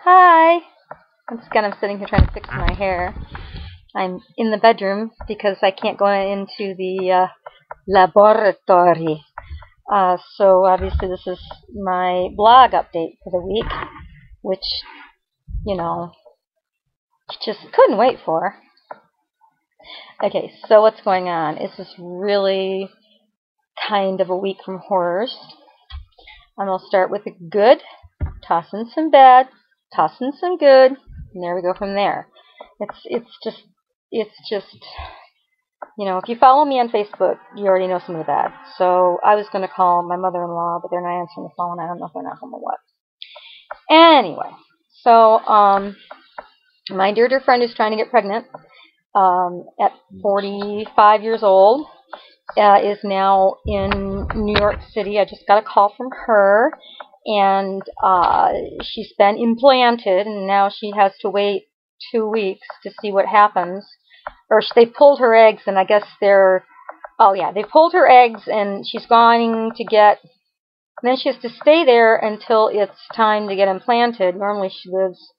Hi! Once again, I'm sitting here trying to fix my hair. I'm in the bedroom because I can't go into the laboratory. So obviously this is my blog update for the week, which, you know, just couldn't wait for. Okay, so what's going on? It's this really kind of a week from horrors. I'm going to start with the good, toss in some bad, toss in some good, and there we go from there. It's just, you know, if you follow me on Facebook, you already know some of the bad. So I was going to call my mother-in-law, but they're not answering the phone. I don't know if they're not home or what. Anyway, so my dear friend who's trying to get pregnant at 45 years old is now in New York City. I just got a call from her, and she's been implanted, and now she has to wait 2 weeks to see what happens. Or they pulled her eggs, and I guess they pulled her eggs, and she's going to get, and then she has to stay there until it's time to get implanted. Normally she lives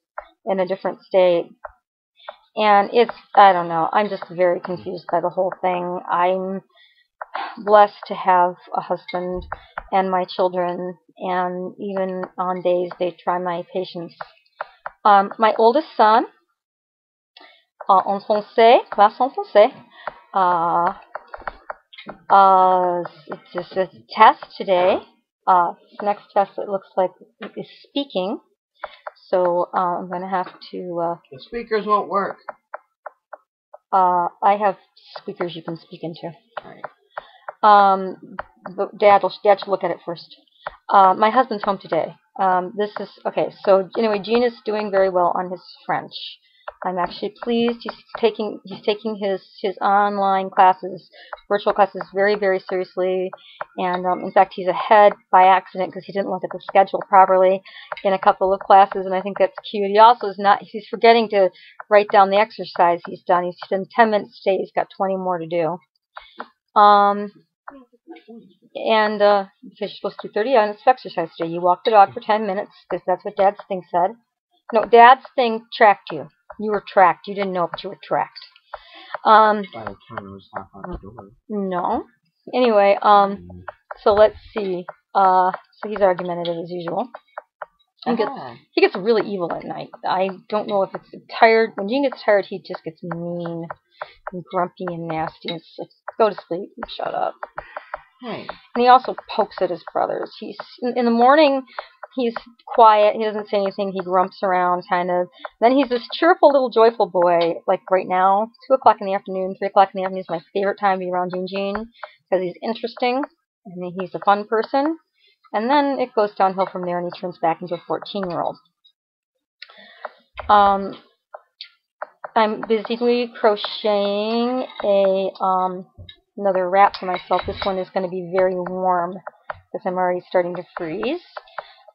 in a different state. And I don't know, I'm just very confused by the whole thing. I'm blessed to have a husband and my children, and even on days they try my patience. My oldest son, en français, classe en français, it's just a test today. Next test, it looks like, is speaking. So I'm going to have to... the speakers won't work. I have speakers you can speak into. Right. But Dad should look at it first. My husband's home today. Okay, so anyway, Gene is doing very well on his French. I'm actually pleased. He's taking his online classes, virtual classes, very, very seriously. And in fact, he's ahead by accident because he didn't look at the schedule properly in a couple of classes, and I think that's cute. He also he's forgetting to write down the exercise he's done. He's done 10 minutes today. He's got 20 more to do. And because you're supposed to do 30 minutes of exercise today. You walk the dog for 10 minutes because that's what Dad's thing said. No, Dad's thing tracked you. You were tracked. You didn't know, but you were tracked. By the time it was half out the door. No. Anyway, so let's see. So he's argumentative as usual. He gets really evil at night. I don't know if it's tired. When Gene gets tired, he just gets mean and grumpy and nasty. It's like, go to sleep and shut up. Hey. And he also pokes at his brothers. He's in the morning. He's quiet. He doesn't say anything. He grumps around, kind of. Then he's this cheerful little joyful boy. Like right now, 2 o'clock in the afternoon, 3 o'clock in the afternoon is my favorite time to be around Gene because he's interesting and he's a fun person. And then it goes downhill from there, and he turns back into a 14-year-old. I'm busily crocheting another wrap for myself. This one is going to be very warm because I'm already starting to freeze.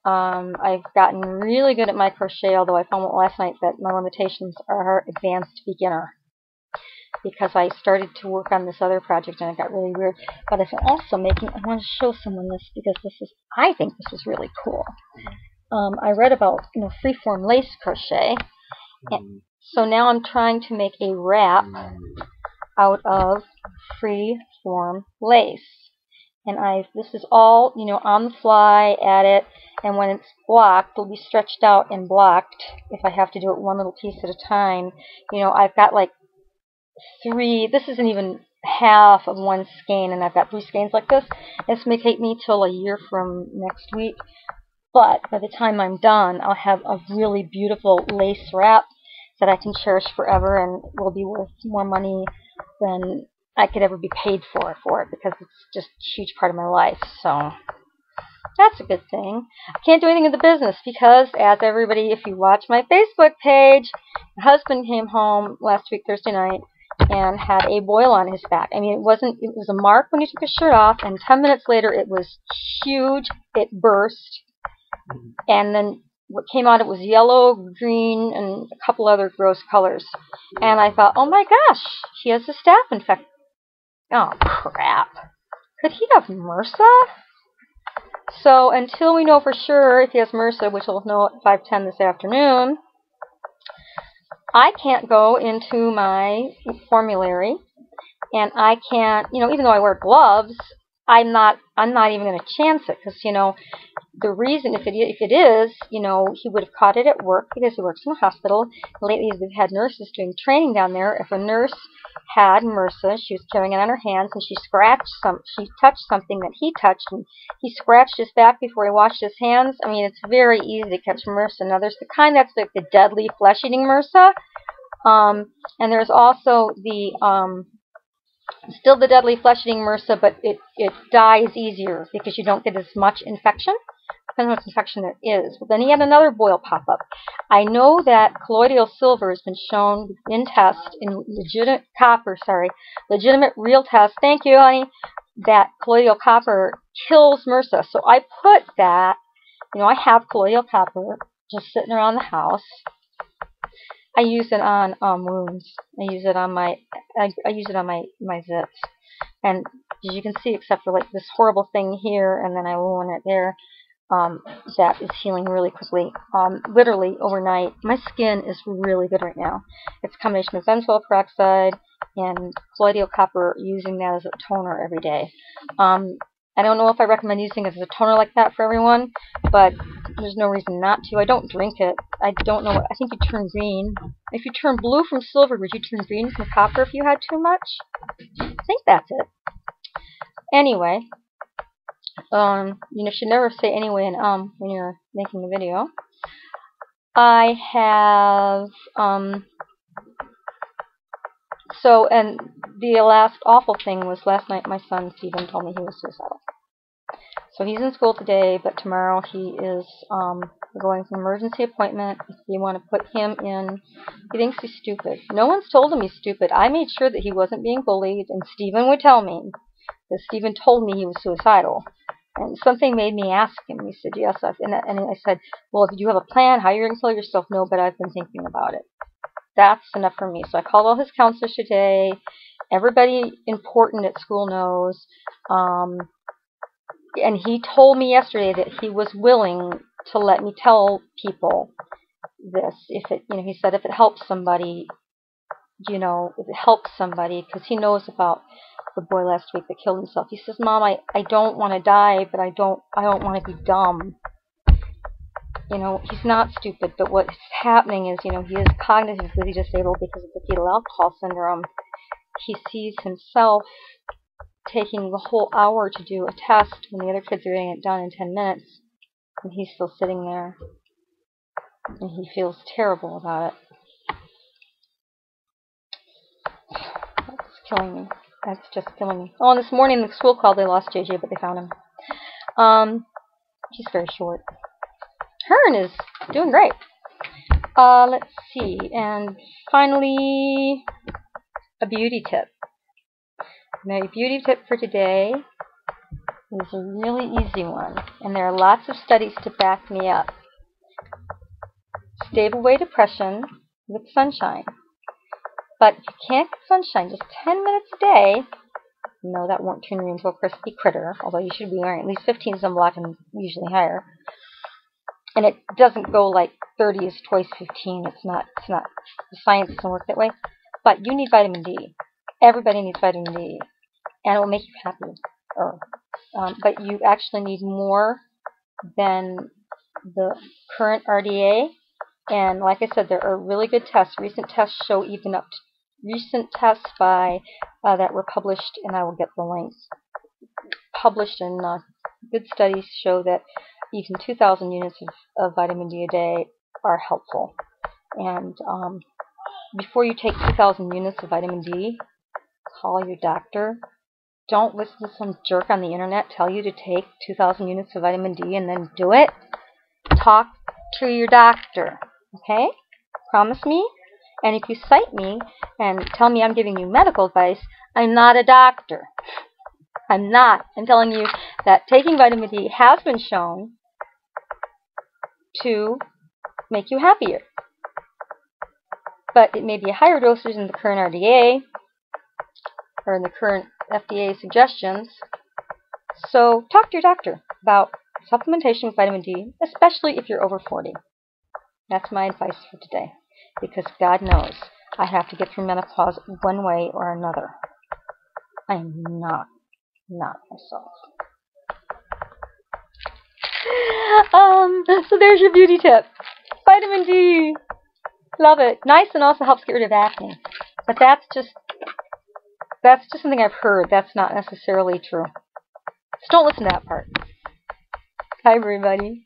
I've gotten really good at my crochet, although I found last night that my limitations are advanced beginner, because I started to work on this other project and it got really weird. But I'm also I want to show someone this because I think this is really cool. I read about freeform lace crochet, and so now I'm trying to make a wrap out of freeform lace. And this is all, on the fly at it, and when it's blocked, it'll be stretched out and blocked if I have to do it one little piece at a time. I've got like 3, this isn't even half of one skein, and I've got 3 skeins like this. This may take me till a year from next week, but by the time I'm done, I'll have a really beautiful lace wrap that I can cherish forever and will be worth more money than I could ever be paid for it because it's just a huge part of my life. So that's a good thing. I can't do anything in the business because, as everybody, if you watch my Facebook page, my husband came home last week, Thursday night, and had a boil on his back. I mean, it was a mark when he took his shirt off, and 10 minutes later it was huge. It burst. And then what came out, it was yellow, green, and a couple other gross colors. And I thought, oh my gosh, he has a staph infection. Oh, crap. Could he have MRSA? So until we know for sure if he has MRSA, which we'll know at 5:10 this afternoon, I can't go into my formulary, and I can't, even though I wear gloves, I'm not even going to chance it, because, the reason, if it is, he would have caught it at work because he works in a hospital. Lately, they've had nurses doing training down there. If a nurse had MRSA, she was carrying it on her hands, and she touched something that he touched, and he scratched his back before he washed his hands. I mean, it's very easy to catch MRSA. Now, there's the kind that's like the deadly flesh-eating MRSA, and there's also the still the deadly flesh-eating MRSA, but it dies easier because you don't get as much infection. Depends on what infection there is. Well, then he had another boil pop up. I know that colloidal silver has been shown in tests, in legitimate real tests. Thank you, honey. That colloidal copper kills MRSA. So I put that. I have colloidal copper just sitting around the house. I use it on wounds. I use it on my zits. And as you can see, except for like this horrible thing here, and then I wound it there. That is healing really quickly. Literally overnight. My skin is really good right now. It's a combination of benzoyl peroxide and colloidal copper, using that as a toner every day. I don't know if I recommend using it as a toner like that for everyone, but there's no reason not to. I don't drink it. I don't know. I think you turn green. If you turn blue from silver, would you turn green from copper if you had too much? I think that's it. Anyway. You should never say anyway and when you're making a video. I have and the last awful thing was last night my son Stephen told me he was suicidal. So he's in school today, but tomorrow he is going to an emergency appointment. If you want to put him in, he thinks he's stupid. No one's told him he's stupid. I made sure that he wasn't being bullied, and Stephen would tell me that Stephen told me he was suicidal. And something made me ask him. He said, yes. And I said, well, if you have a plan, how you're going to kill yourself? No, but I've been thinking about it. That's enough for me. So I called all his counselors today. Everybody important at school knows. And he told me yesterday that he was willing to let me tell people this. If it, he said if it helps somebody, if it helps somebody, because he knows about the boy last week that killed himself. He says, Mom, I don't want to die, but I don't want to be dumb. He's not stupid, but what's happening is, he is cognitively disabled because of the fetal alcohol syndrome. He sees himself taking the whole hour to do a test when the other kids are getting it done in 10 minutes, and he's still sitting there, and he feels terrible about it. That's killing me. That's just killing me. Oh, and this morning the school called. They lost JJ, but they found him. He's very short. Hearn is doing great. Let's see. And finally, a beauty tip. My beauty tip for today is a really easy one, and there are lots of studies to back me up. Stave away depression with sunshine. But if you can't get sunshine, just 10 minutes a day, no, that won't turn you into a crispy critter, although you should be wearing at least 15 sunblock and usually higher. And it doesn't go like 30 is twice 15. It's not, the science doesn't work that way. But you need vitamin D. Everybody needs vitamin D. And it will make you happy. But you actually need more than the current RDA. And like I said, there are really good tests. Recent tests show even up to recent tests by that were published, and I will get the links. Published in good studies show that even 2,000 units of vitamin D a day are helpful. And before you take 2,000 units of vitamin D, call your doctor. Don't listen to some jerk on the internet tell you to take 2,000 units of vitamin D and then do it. Talk to your doctor, okay? Promise me. And if you cite me and tell me I'm giving you medical advice, I'm not a doctor. I'm not. I'm telling you that taking vitamin D has been shown to make you happier. But it may be a higher dosage than the current RDA or in the current FDA suggestions. So talk to your doctor about supplementation with vitamin D, especially if you're over 40. That's my advice for today, because God knows I have to get through menopause one way or another. I am not myself. So there's your beauty tip. Vitamin D. Love it. Nice, and also helps get rid of acne. But that's just something I've heard. That's not necessarily true. So don't listen to that part. Hi, everybody.